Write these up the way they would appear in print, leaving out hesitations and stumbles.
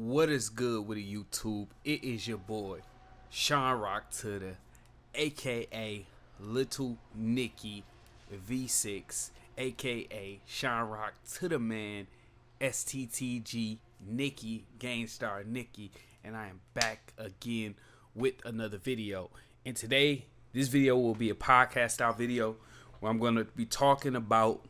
What is good with the YouTube? It is your boy, Sean Rock to the aka Little Nicky V6, aka Sean Rock to the man, STTG Nicky, Gangstar Nicky, and I am back again with another video. And today, this video will be a podcast style video where I'm going to be talking about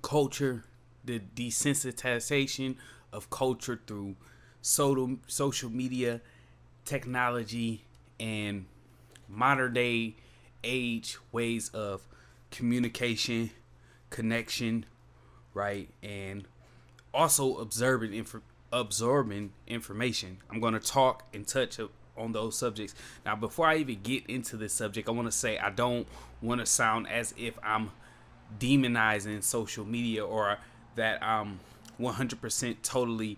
culture, the desensitization of culture through social media, technology, and modern day age ways of communication, connection, right? And also absorbing information. I'm going to talk and touch on those subjects. Now, before I even get into this subject, I want to say I don't want to sound as if I'm demonizing social media or that I'm 100% totally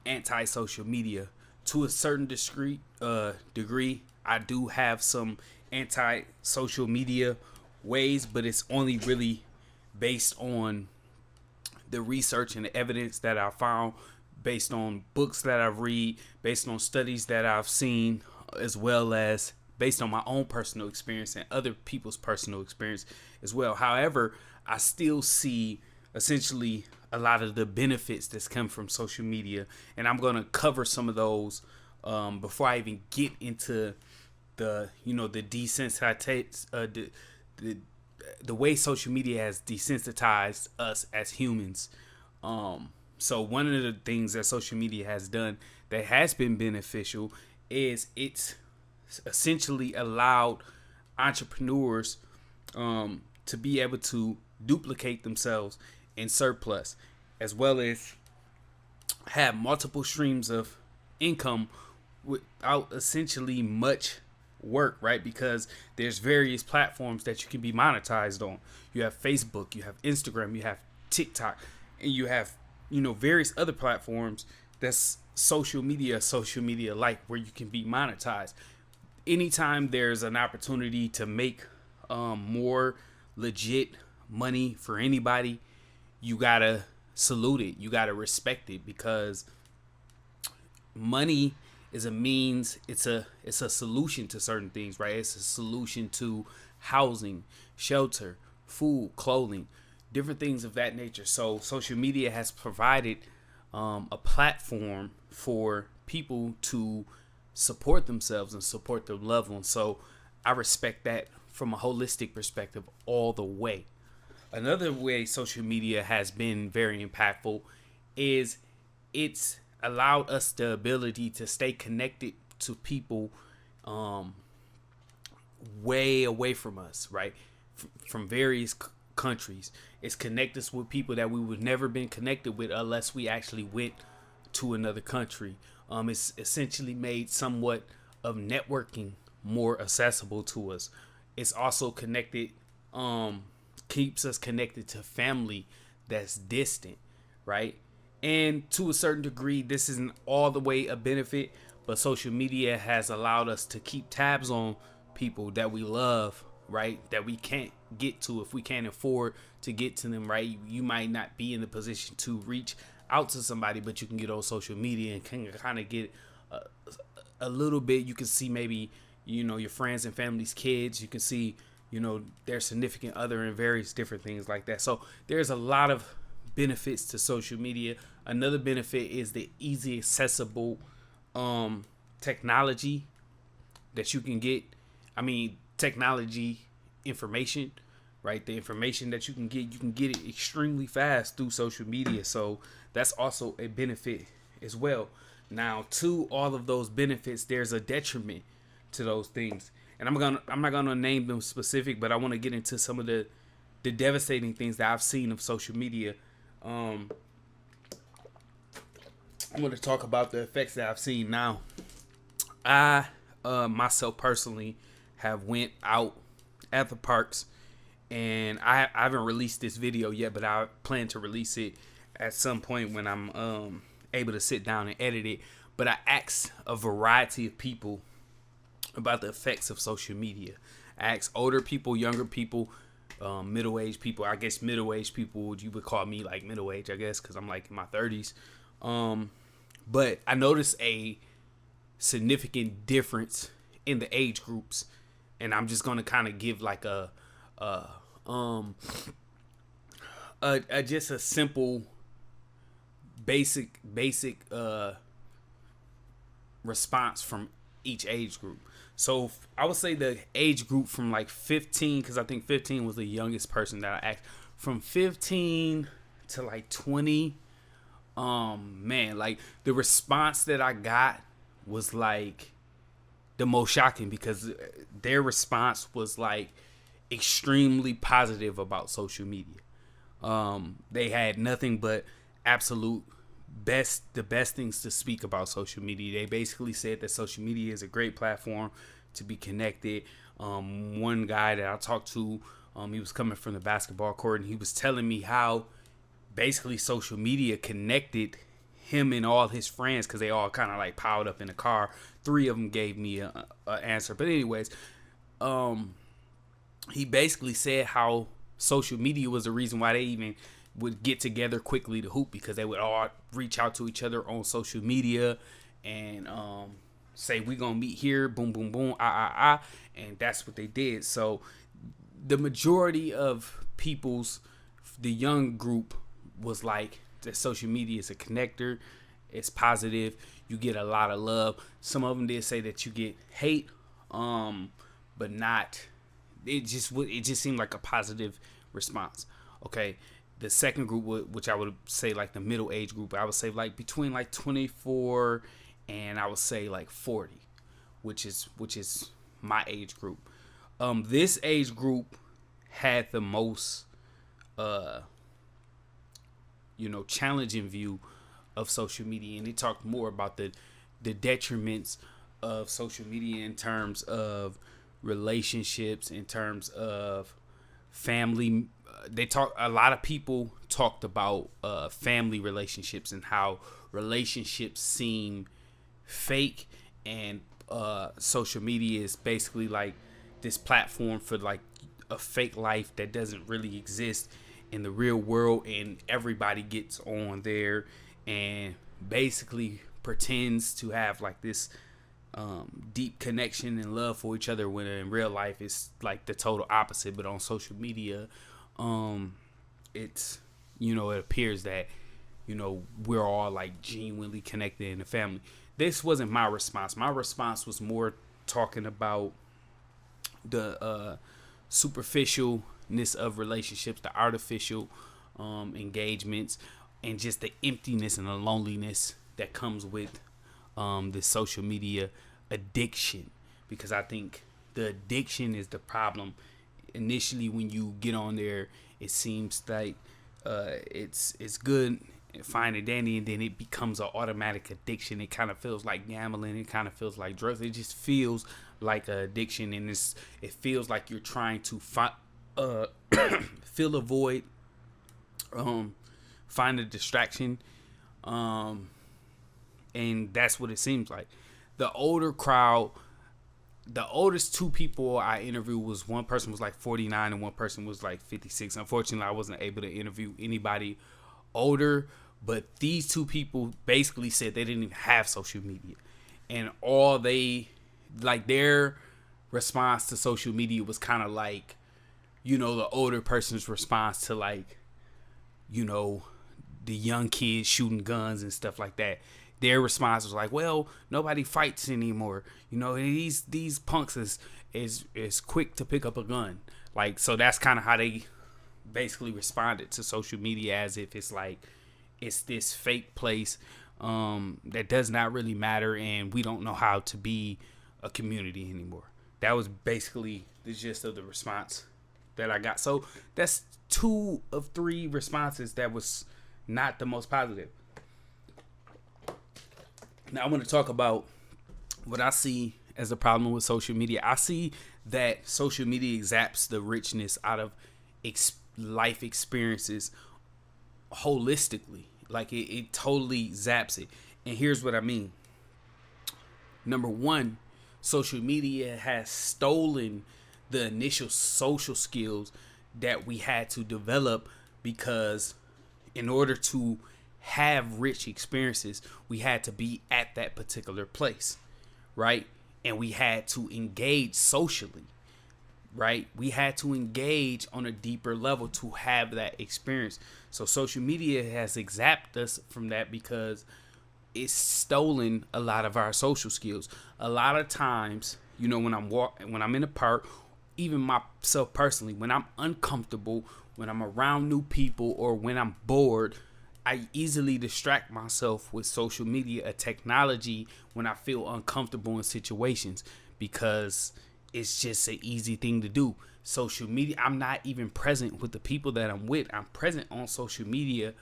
anti-social media. To a certain degree, I do have some anti-social media ways, but it's only really based on the research and the evidence that I found, based on books that I've read, based on studies that I've seen, as well as based on my own personal experience and other people's personal experience as well. However, I still see essentially a lot of the benefits that's come from social media, and I'm going to cover some of those before I even get into the desensitization, the way social media has desensitized us as humans. So one of the things that social media has done that has been beneficial is it's essentially allowed entrepreneurs to be able to duplicate themselves in surplus, as well as have multiple streams of income without essentially much work, right? Because there's various platforms that you can be monetized on. You have Facebook, you have Instagram, you have TikTok, and you have various other platforms that's social media like, where you can be monetized. Anytime there's an opportunity to make more legit money for anybody, you gotta salute it, you gotta respect it, because money is a means, it's a solution to certain things, right? It's a solution to housing, shelter, food, clothing, different things of that nature. So social media has provided a platform for people to support themselves and support their loved ones. So I respect that from a holistic perspective all the way. Another way social media has been very impactful is it's allowed us the ability to stay connected to people way away from us, right? From various countries. It's connected us with people that we would never been connected with unless we actually went to another country. It's essentially made somewhat of networking more accessible to us. It's also connected, keeps us connected to family that's distant, right? And to a certain degree, this isn't all the way a benefit, but social media has allowed us to keep tabs on people that we love, right? That we can't get to if we can't afford to get to them, right? You might not be in the position to reach out to somebody, but you can get on social media and can kind of get a little bit. You can see maybe, your friends and family's kids. You can see, their significant other and various different things like that. So there's a lot of benefits to social media. Another benefit is the easy accessible technology that you can get. Technology information, right? The information that you can get it extremely fast through social media. So that's also a benefit as well. Now, to all of those benefits, there's a detriment to those things. And I'm not gonna name them specific, but I want to get into some of the devastating things that I've seen of social media. I'm going to talk about the effects that I've seen. Now, I myself personally have went out at the parks, and I haven't released this video yet, but I plan to release it at some point when I'm able to sit down and edit it. But I asked a variety of people about the effects of social media. I asked older people, younger people, middle-aged people. I guess middle-aged people, you would call me like middle-aged, I guess, because I'm like in my 30s. But I noticed a significant difference in the age groups, and I'm just gonna kind of give like a just a simple basic response from each age group. So I would say the age group from like 15, because I think 15 was the youngest person that I asked, from 15 to like 20. Man, like the response that I got was like the most shocking, because their response was like extremely positive about social media. They had nothing but absolute the best things to speak about social media. They basically said that social media is a great platform to be connected. One guy that I talked to, he was coming from the basketball court, and he was telling me how basically social media connected him and all his friends, because they all kind of like piled up in a car. 3 of them gave me a answer, but anyways, he basically said how social media was the reason why they even would get together quickly to hoop, because they would all reach out to each other on social media and say, we gonna meet here, boom boom boom, and that's what they did. So the majority of the young group was like, that social media is a connector, it's positive, you get a lot of love. Some of them did say that you get hate, but not, it just seemed like a positive response. Okay, the second group, which I would say like the middle age group, I would say like between like 24 and I would say like 40, which is my age group. This age group had the most challenging view of social media, and they talked more about the detriments of social media in terms of relationships, in terms of family. A lot of people talked about family relationships and how relationships seem fake, and social media is basically like this platform for like a fake life that doesn't really exist in the real world, and everybody gets on there and basically pretends to have like this deep connection and love for each other, when in real life it's like the total opposite. But on social media, it's, it appears that, we're all like genuinely connected in the family. This wasn't my response. My response was more talking about the superficialness of relationships, the artificial engagements, and just the emptiness and the loneliness that comes with the social media addiction. Because I think the addiction is the problem. Initially, when you get on there, it seems like it's good, fine and dandy, and then it becomes an automatic addiction. It kind of feels like gambling. It kind of feels like drugs. It just feels like an addiction, and it feels like you're trying to fill a void, find a distraction, and that's what it seems like. The older crowd, the oldest 2 people I interviewed was, one person was like 49 and one person was like 56. Unfortunately, I wasn't able to interview anybody older, but these 2 people basically said they didn't even have social media, and all they, like, their response to social media was kind of like, the older person's response to like, the young kids shooting guns and stuff like that. Their response was like, well, nobody fights anymore. These punks is quick to pick up a gun. Like, so that's kind of how they basically responded to social media, as if it's like, it's this fake place that does not really matter, and we don't know how to be a community anymore. That was basically the gist of the response that I got. So that's 2 of 3 responses that was not the most positive. Now I want to talk about what I see as a problem with social media. I see that social media zaps the richness out of life experiences holistically. Like it totally zaps it. And here's what I mean. Number 1, social media has stolen the initial social skills that we had to develop, because in order to have rich experiences, we had to be at that particular place, right? And we had to engage socially, right? We had to engage on a deeper level to have that experience. So social media has zapped us from that because it's stolen a lot of our social skills. A lot of times, you know, when I'm in the park, even myself personally, when I'm uncomfortable, when I'm around new people, or when I'm bored, I easily distract myself with social media, a technology, when I feel uncomfortable in situations, because it's just an easy thing to do. Social media, I'm not even present with the people that I'm with. I'm present on social media,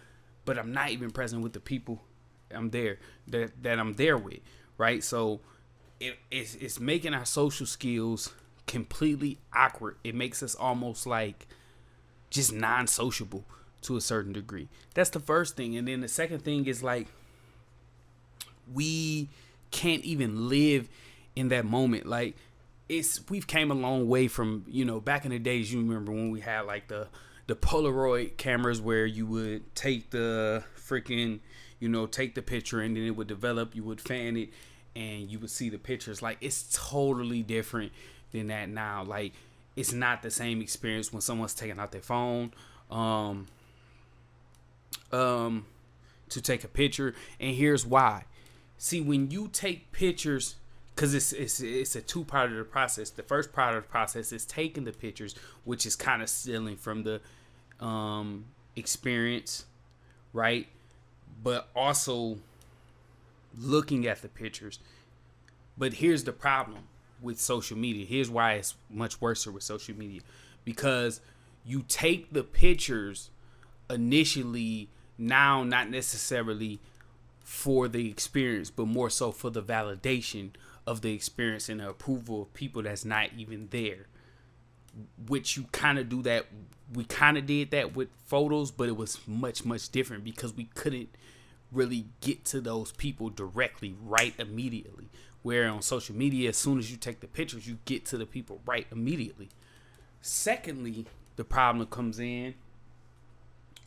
but I'm not even present with the people that I'm there with, right? So it's making our social skills completely awkward. It makes us almost like just non-sociable to a certain degree. That's the first thing. And then the second thing is like, we can't even live in that moment. Like, we've came a long way from, you know, back in the days. You remember when we had like the Polaroid cameras where you would take the freaking, you know, take the picture and then it would develop, you would fan it and you would see the pictures. Like, it's totally different than that now. Like, it's not the same experience when someone's taking out their phone to take a picture. And here's why. See, when you take pictures, because it's a two-part of the process. The first part of the process is taking the pictures, which is kind of stealing from the experience, right? But also looking at the pictures. But here's the problem with social media. Here's why it's much worse with social media. Because you take the pictures initially, now not necessarily for the experience, but more so for the validation of the experience and the approval of people that's not even there. Which you kind of do that. We kind of did that with photos, but it was much, much different because we couldn't really get to those people directly right immediately. Where on social media, as soon as you take the pictures, you get to the people right immediately. Secondly, the problem comes in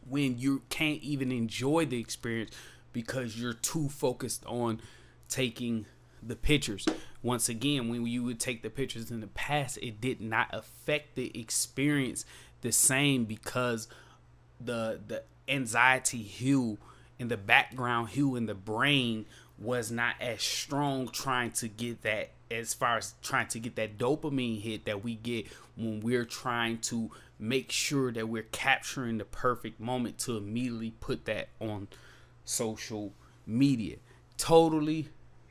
when you can't even enjoy the experience because you're too focused on taking the pictures. Once again, when you would take the pictures in the past, it did not affect the experience the same because the anxiety hue and the background hue in the brain was not as strong, trying to get that, as far as trying to get that dopamine hit that we get when we're trying to make sure that we're capturing the perfect moment to immediately put that on social media. Totally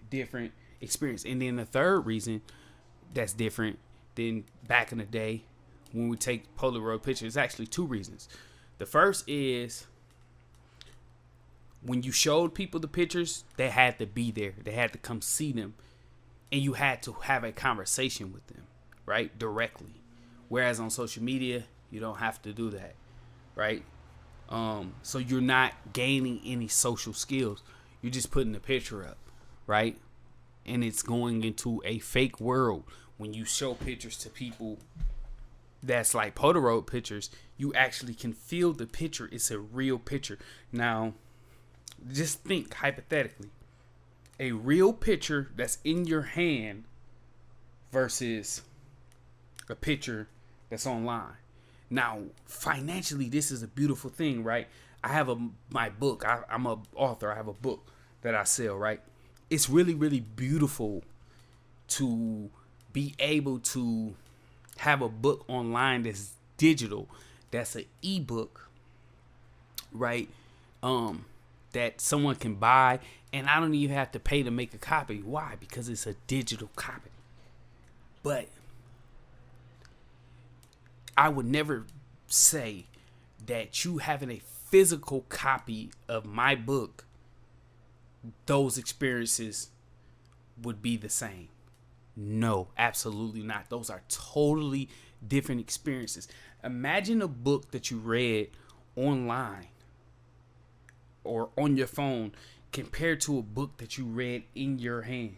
different experience. And then the third reason that's different than back in the day when we take Polaroid pictures, actually two reasons. The first is when you showed people the pictures, they had to be there. They had to come see them. And you had to have a conversation with them, right? Directly. Whereas on social media, you don't have to do that, right? So you're not gaining any social skills. You're just putting the picture up, right? And it's going into a fake world. When you show pictures to people that's like Polaroid pictures, you actually can feel the picture. It's a real picture. Now, just think hypothetically, a real picture that's in your hand versus a picture that's online. Now, financially, this is a beautiful thing, right? I have my book. I'm an author. I have a book that I sell, right? It's really, really beautiful to be able to have a book online that's digital, that's an ebook, right? That someone can buy, and I don't even have to pay to make a copy. Why? Because it's a digital copy. But I would never say that you having a physical copy of my book, those experiences would be the same. No, absolutely not. Those are totally different experiences. Imagine a book that you read online or on your phone compared to a book that you read in your hand.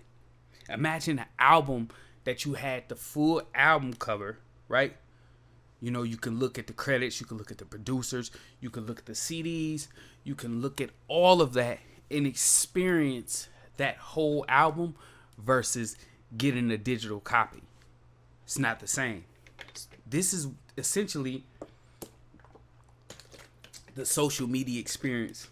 Imagine an album that you had the full album cover, right? You can look at the credits, you can look at the producers, you can look at the CDs, you can look at all of that and experience that whole album versus getting a digital copy. It's not the same. This is essentially the social media experience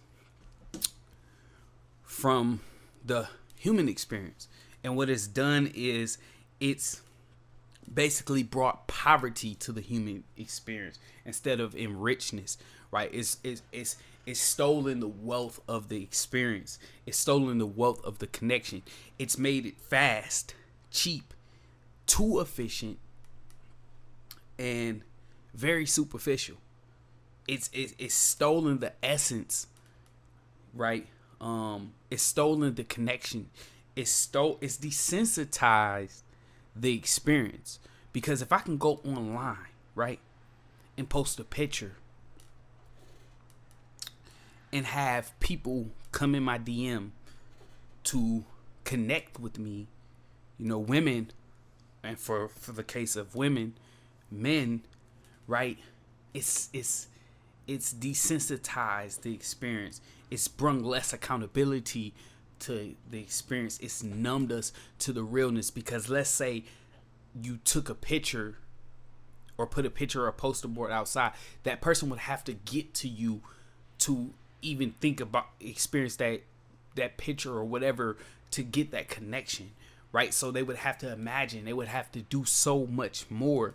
from the human experience. And what it's done is it's basically brought poverty to the human experience instead of enrichment, right? It's stolen the wealth of the experience. It's stolen the wealth of the connection. It's made it fast, cheap, too efficient, and very superficial. It's stolen the essence, right? It's stolen the connection. It's desensitized the experience. Because if I can go online, right, and post a picture and have people come in my DM to connect with me, women, and for the case of women, men, right, it's desensitized the experience. It's brung less accountability to the experience. It's numbed us to the realness, because let's say you took a picture or put a picture or a poster board outside, that person would have to get to you to even think about experience that picture or whatever to get that connection, right? So they would have to imagine, they would have to do so much more,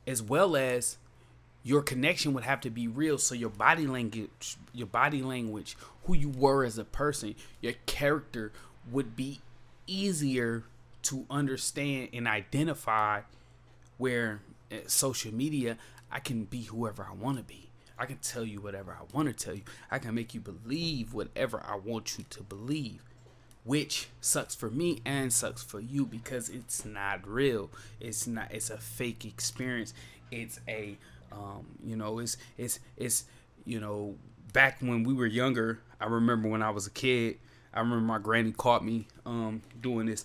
as well as your connection would have to be real. So your body language, who you were as a person, your character would be easier to understand and identify, where social media, I can be whoever I want to be. I can tell you whatever I want to tell you. I can make you believe whatever I want you to believe, which sucks for me and sucks for you, because it's not real. It's a fake experience. It's a back when we were younger, I remember when I was a kid, I remember my granny caught me doing this.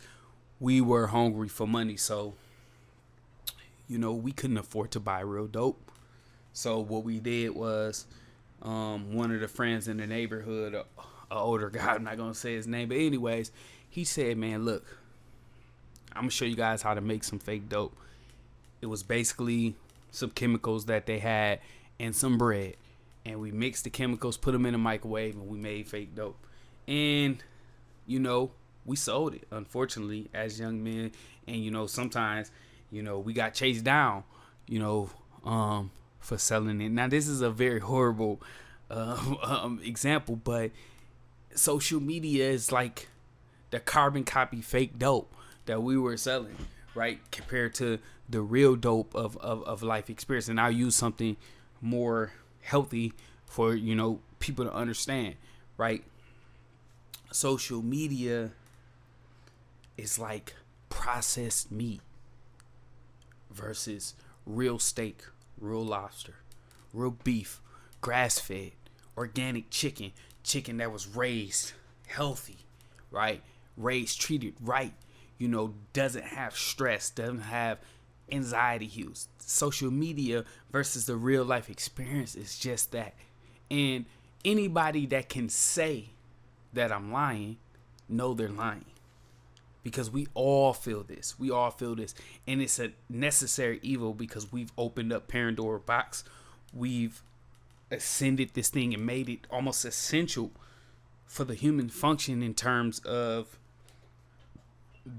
We were hungry for money, so we couldn't afford to buy real dope. So what we did was, one of the friends in the neighborhood, an older guy, I'm not gonna say his name, but anyways, he said, "Man, look, I'm gonna show you guys how to make some fake dope." It was basically some chemicals that they had and some bread, and we mixed the chemicals, put them in a microwave, and we made fake dope. And we sold it, unfortunately, as young men. And sometimes we got chased down for selling it. Now this is a very horrible example, but social media is like the carbon copy fake dope that we were selling, right, compared to the real dope of life experience. And I'll use something more healthy for people to understand, right? Social media is like processed meat versus real steak, real lobster, real beef, grass-fed, organic chicken that was raised healthy, right? Raised, treated right, doesn't have stress, doesn't have anxiety hues. Social media versus the real life experience is just that. And anybody that can say that I'm lying, know they're lying. Because we all feel this. And it's a necessary evil, because we've opened up Pandora's box. We've ascended this thing and made it almost essential for the human function in terms of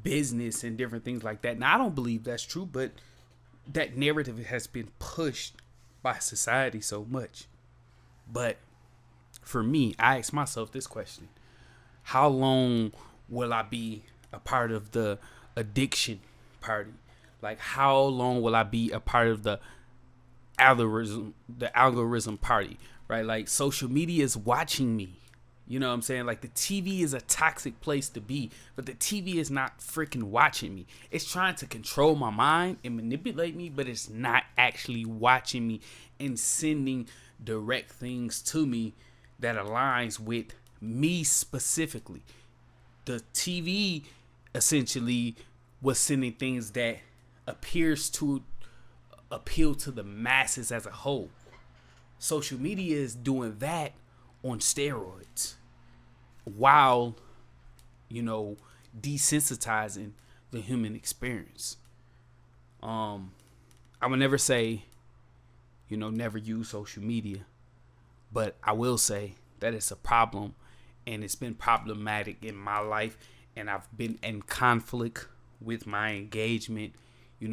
business and different things like that. Now, I don't believe that's true, but that narrative has been pushed by society so much. But for me, I ask myself this question: how long will I be a part of the addiction party? Like, how long will I be a part of the algorithm party, right? Like, social media is watching me. You know what I'm saying? Like, the TV is a toxic place to be, but the TV is not freaking watching me. It's trying to control my mind and manipulate me, but it's not actually watching me and sending direct things to me that aligns with me specifically. The TV essentially was sending things that appears to appeal to the masses as a whole. Social media is doing that on steroids while, desensitizing the human experience. I would never say, never use social media, but I will say that it's a problem, and it's been problematic in my life, and I've been in conflict with my engagement.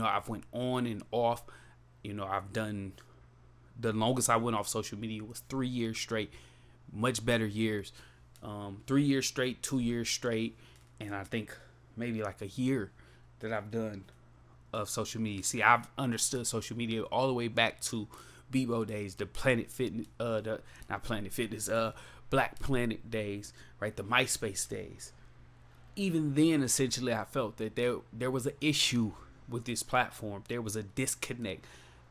I've went on and off. I've done, the longest I went off social media was 3 years straight. Much better years. 3 years straight, 2 years straight, and I think maybe like a year that I've done of social media. See, I've understood social media all the way back to Bebo days, the Planet Fitness, Black Planet days, right? The MySpace days. Even then, essentially, I felt that there was an issue with this platform. There was a disconnect.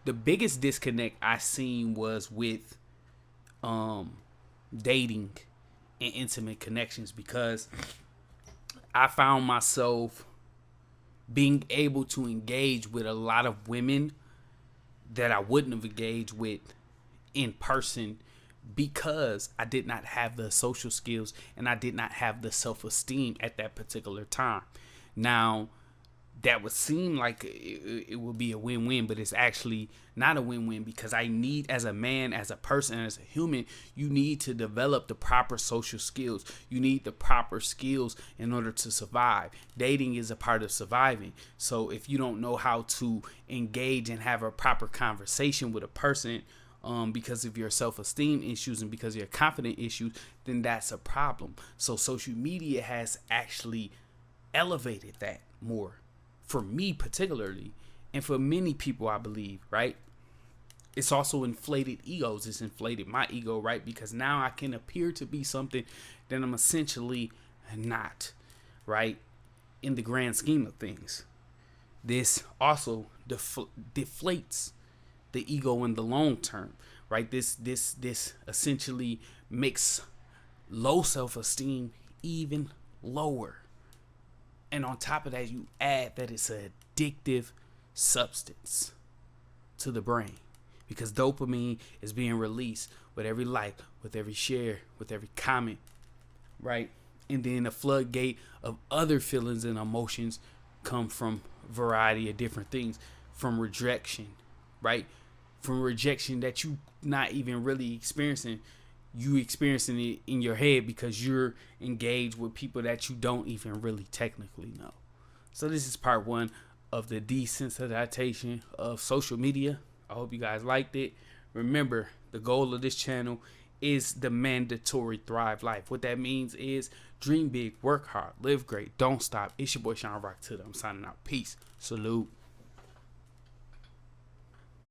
The biggest disconnect I seen was with dating and intimate connections, because I found myself being able to engage with a lot of women that I wouldn't have engaged with in person, because I did not have the social skills and I did not have the self-esteem at that particular time. Now, that would seem like it would be a win-win, but it's actually not a win-win, because I need, as a man, as a person, as a human, you need to develop the proper social skills. You need the proper skills in order to survive. Dating is a part of surviving. So if you don't know how to engage and have a proper conversation with a person, because of your self-esteem issues and because of your confidence issues, then that's a problem. So social media has actually elevated that more. For me particularly, and for many people, I believe, right? It's also inflated egos. It's inflated my ego, right? Because now I can appear to be something that I'm essentially not, right? In the grand scheme of things. This also deflates the ego in the long term, right? This essentially makes low self-esteem even lower. And on top of that, you add that it's an addictive substance to the brain, because dopamine is being released with every like, with every share, with every comment, right? And then a floodgate of other feelings and emotions come from a variety of different things, from rejection, right? From rejection that you not even really experiencing. You experiencing it in your head because you're engaged with people that you don't even really technically know. So this is part 1 of the desensitization of social media. I hope you guys liked it. Remember, the goal of this channel is the mandatory thrive life. What that means is dream big, work hard, live great, don't stop. It's your boy Sean Rock Tiller. I'm signing out. Peace. Salute.